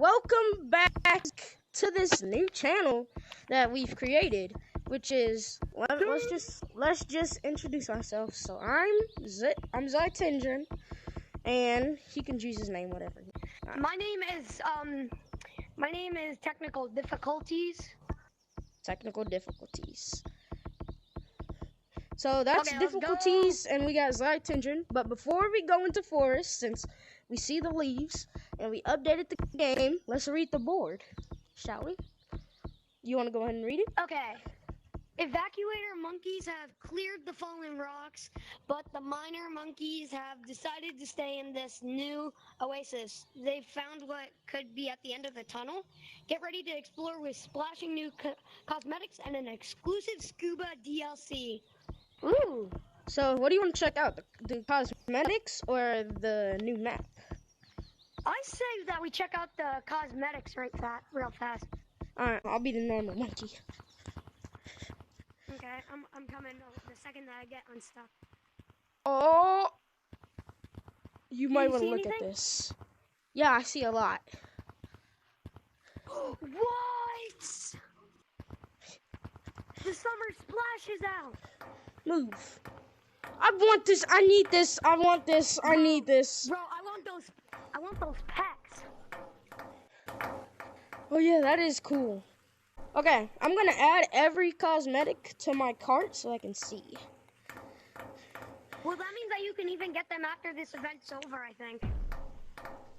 welcome back to this new channel that we've created, which is let's just introduce ourselves. So I'm Zytendrin, and he can choose his name, whatever. My name is Technical Difficulties. Technical difficulties. So that's Okay, difficulties, and we got Zytendrin. But before we go into forest, since we see the leaves and we updated the game, let's read the board, shall we? You want to go ahead and read it? Okay. Evacuator monkeys have cleared the fallen rocks, but the miner monkeys have decided to stay in this new oasis. They've found what could be at the end of the tunnel. Get ready to explore with splashing new cosmetics and an exclusive scuba DLC. Ooh. So what do you want to check out? The cosmetics or the new map? I say that we check out the cosmetics real fast. Alright, I'll be the normal monkey. Okay, I'm coming the second that I get unstuck. Oh! You might want to see look anything? at this. Yeah, I see a lot. What? The summer splash is out. Move. I want this. I need this. I want this. I need this. Bro, I want those packs. Oh yeah, that is cool. Okay, I'm gonna add every cosmetic to my cart so I can see. Well, that means that you can even get them after this event's over, I think.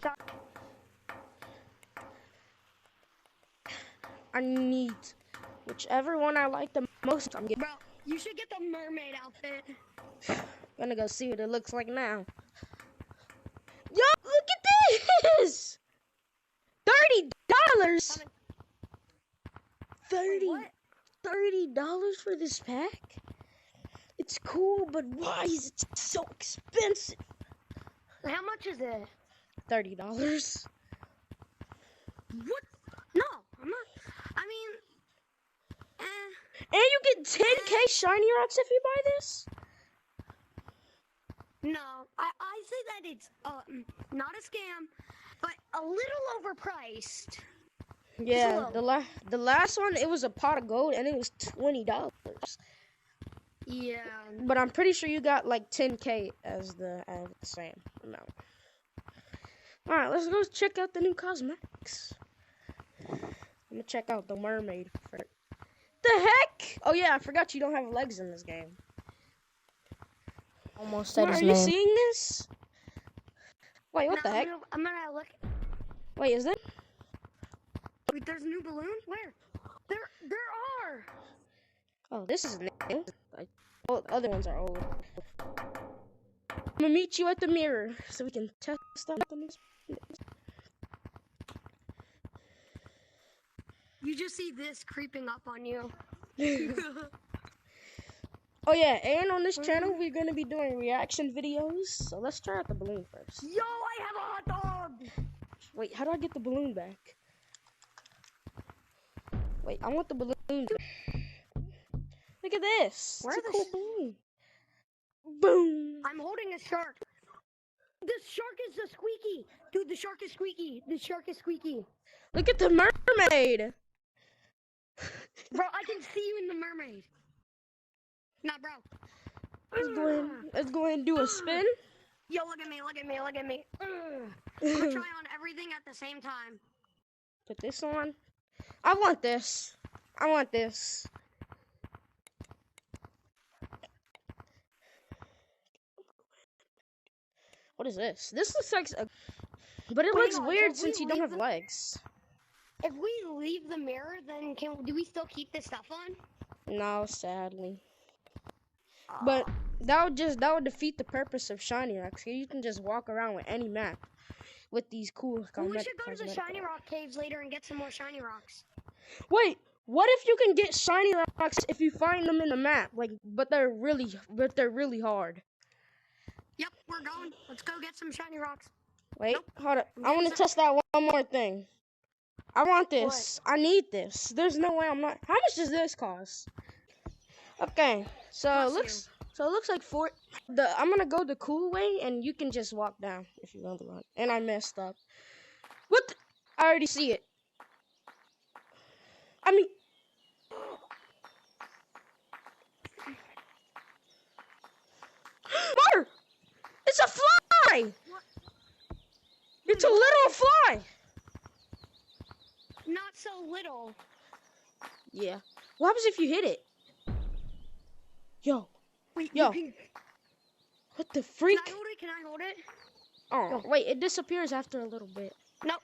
So I need whichever one I like the most. I'm getting. bro, you should get the mermaid outfit. Gonna go see what it looks like now. Yo, look at this! $30. $30 for this pack? It's cool, but why is it so expensive? How much is it? $30. What? No, I'm not. I mean, And you get 10k shiny rocks if you buy this? no. I say that it's not a scam, but a little overpriced. Yeah, the last one, it was a pot of gold and it was $20. Yeah. But I'm pretty sure you got like 10k as the same amount. Alright, let's go check out the new cosmetics. I'm gonna check out the mermaid first. The heck? Oh yeah, I forgot you don't have legs in this game. Almost said his Are you name. seeing this? Wait, what the heck? I'm gonna look. Wait, is it? Wait, there's new balloons? Where? There are! Oh, this is new. Oh, the other ones are old. I'm gonna meet you at the mirror so we can test out the new. You just see this creeping up on you. Oh yeah, and on this channel we're gonna be doing reaction videos. So let's try out the balloon first. Yo, I have a hot dog! Wait, how do I get the balloon back? Wait, I want the balloon. Look at this. Where's it's a the cool balloon. Boom. I'm holding a shark. The shark is a squeaky. Dude, the shark is squeaky. The shark is squeaky. Look at the mermaid. Bro, I can see you in the mermaid. Nah, bro. Let's go ahead and do a spin. Yo, look at me, look at me, look at me. I'm gonna try on everything at the same time. Put this on. I want this. I want this. What is this? This looks like but it looks weird since you don't have legs. If we leave the mirror, then do we still keep this stuff on? No, sadly. But that would defeat the purpose of shiny rocks. You can just walk around with any map with these cool Well, we should go to the shiny rock caves later and get some more shiny rocks. Wait, what if you can get shiny rocks if you find them in the map? Like, but they're really hard. Yep, we're going. Let's go get some shiny rocks. Wait, hold up. I want to test that one more thing. I want this. What? I need this. There's no way I'm not. How much does this cost? Okay, so it looks like I'm gonna go the cool way, and you can just walk down if you want to run. And I messed up. What? I already see it. I mean, Mar! It's a fly! It's a little fly! Not so little. Yeah. What happens if you hit it? Yo. Wait, Yo. Can What the freak? I hold it? Can I hold it? Oh, wait, it disappears after a little bit. No.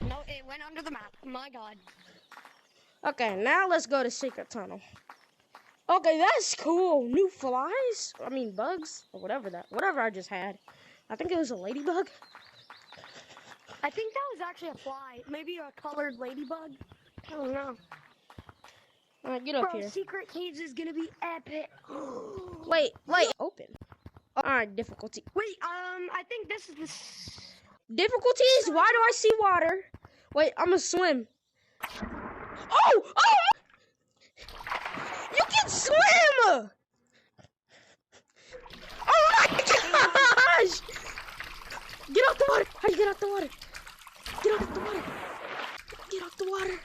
No, it went under the map. My God. Okay, now let's go to Secret Tunnel. Okay, that's cool. New flies? I mean, bugs? Or whatever I just had. I think it was a ladybug. I think that was actually a fly. Maybe a colored ladybug. I don't know. Alright, get up Bro, here. Secret Caves is gonna be epic. Wait, open. Alright, difficulty. Wait, I think this is the... Difficulties? Why do I see water? Wait, I'm gonna swim. Oh! You can swim! Oh my gosh! Get out the water! How do you get out the water? Get out the water! Get out the water!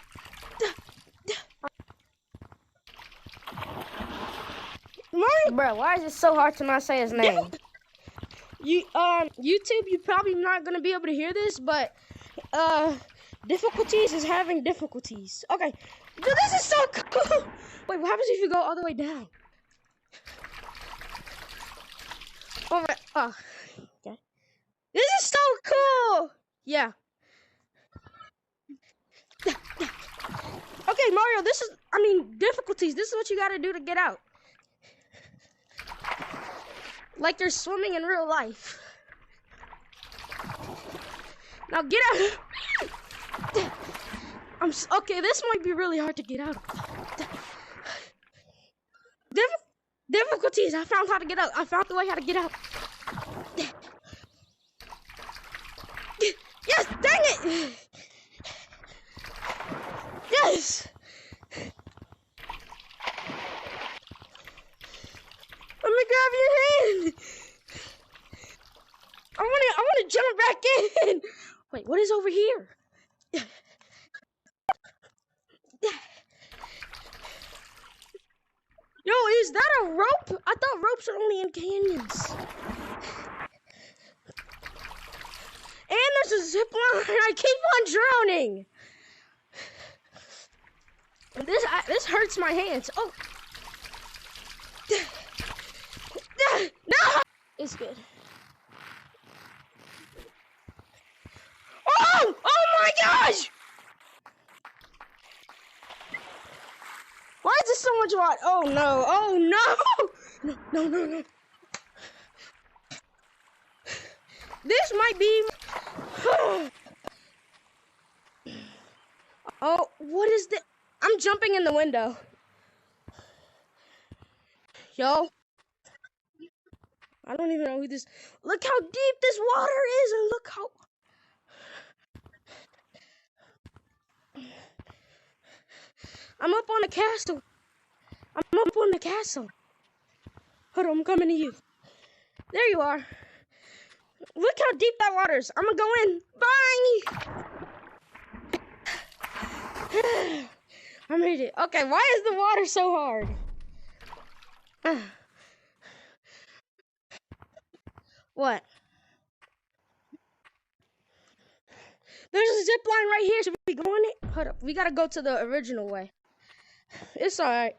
Mario, bro, why is it so hard to not say his name? YouTube, you're probably not gonna be able to hear this, but difficulties is having difficulties. Okay, dude, this is so cool. Wait, what happens if you go all the way down? Oh, okay. This is so cool. Yeah. Okay, Mario, difficulties. This is what you gotta do to get out. Like you're swimming in real life. Now get out. Okay, this might be really hard to get out of. Difficulties. I found how to get out. I found the way how to get out. Yes, dang it. Yes. Let me grab your hand. I wanna jump back in. Wait, what is over here? Yo, is that a rope? I thought ropes are only in canyons. And there's a zip line. I keep on drowning. This hurts my hands. Oh. No! It's good. Oh! Oh my gosh! Why is there so much water? Oh no! Oh no! No! This might be... Oh, what is this? I'm jumping in the window. Yo. I don't even know who this... Look how deep this water is, and look how... I'm up on the castle. Hold on, I'm coming to you. There you are. Look how deep that water is. I'm gonna go in. Bye! I made it. Okay, why is the water so hard? What? There's a zip line right here. Should we go on it? Hold up. We gotta go to the original way. It's alright.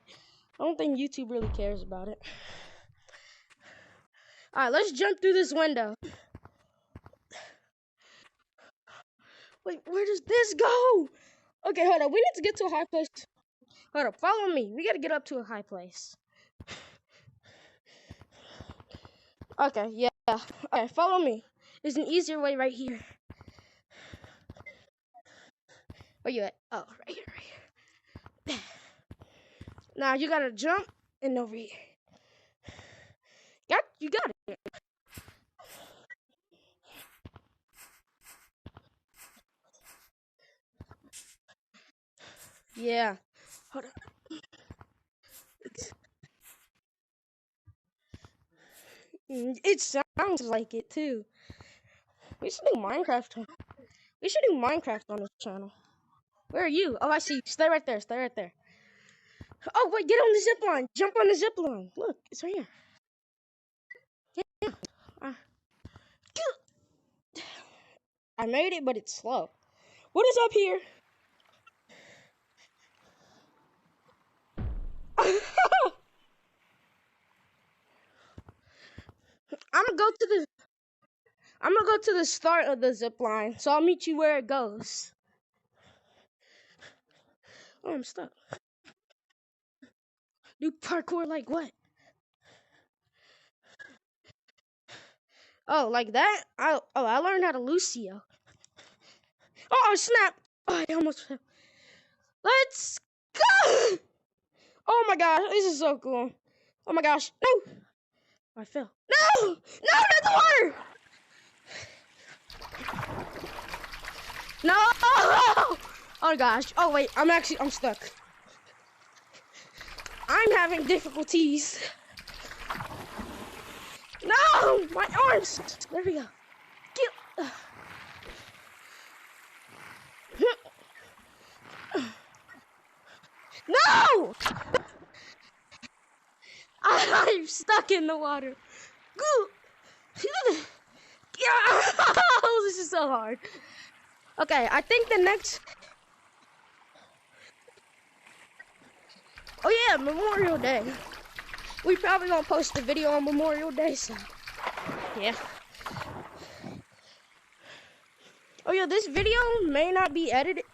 I don't think YouTube really cares about it. Alright, let's jump through this window. Wait, where does this go? Okay, hold up. We need to get to a high place. Hold up. Follow me. We gotta get up to a high place. Okay, yeah. Okay, follow me. There's an easier way right here. Where you at? Oh, right here. Now you gotta jump and over here. You got it. Yeah. Hold on. It sounds like it too. We should do Minecraft. We should do Minecraft on this channel. Where are you? Oh, I see you. Stay right there. Stay right there. Oh, wait, get on the zip line. Jump on the zip line. Look, it's right here. Yeah. I made it, but it's slow. What is up here? I'm gonna go to the start of the zip line, so I'll meet you where it goes. Oh, I'm stuck. Do parkour like what? Oh, like that? I learned how to Lucio. Oh, snap! Oh, I almost fell. Let's go! Oh my gosh, this is so cool. Oh my gosh, no! I fell. No! No, not the water! No! Oh gosh. Oh wait, I'm stuck. I'm having difficulties. No! My arms! There we go. No! I'm stuck in the water. Oh, this is so hard. Okay, I think the next... Oh yeah, Memorial Day. We probably gonna post a video on Memorial Day, so... Yeah. Oh yeah, this video may not be edited,